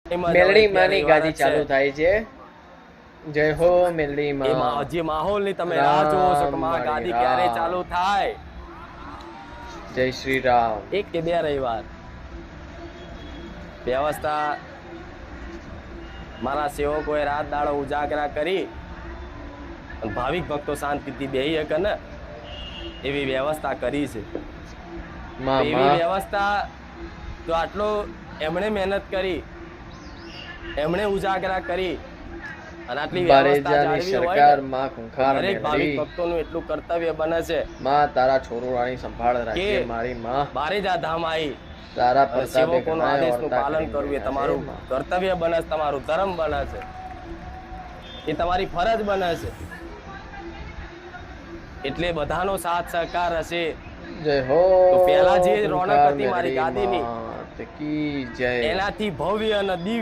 મેલડી માની ગાદી ચાલુ થાય છે. જય હો મેલડી માં. જે માહોલ ની તમે રાહ જોવો છો કે માં ગાદી ક્યારે ચાલુ થાય. જય શ્રી રામ. એક કે બે રવિવાર વ્યવસ્થા મારા સેવકોએ રાત દાડો ઉજાગરા કરી ભાવિક ભક્તો શાંતિથી બેહી શકે ને એવી વ્યવસ્થા કરી છે. એવી વ્યવસ્થા તો આટલો એમણે મહેનત કરી, એમણે ઉજાગરા કરી અને આટલી વ્યવસ્થા જાળવી હોય દરેક ભાવિક ભક્તોનું એટલું કર્તવ્ય બને છે માં તારા છોરુરાની સંભાળ રાખે. મારી માં બારે જા ધામ આવી તારા સેવકોના આદેશનું પાલન કરવું એ તમારું કર્તવ્ય બને છે, તમારું ધર્મ બને છે, એ તમારી ફરજ બને છે. એટલે બધાનો સાથ સહકાર હશે. જય હો. તો પહેલા જે રોનક હતી મારી ગાદીની જય એનાથી ભવ્ય અને દિવ્ય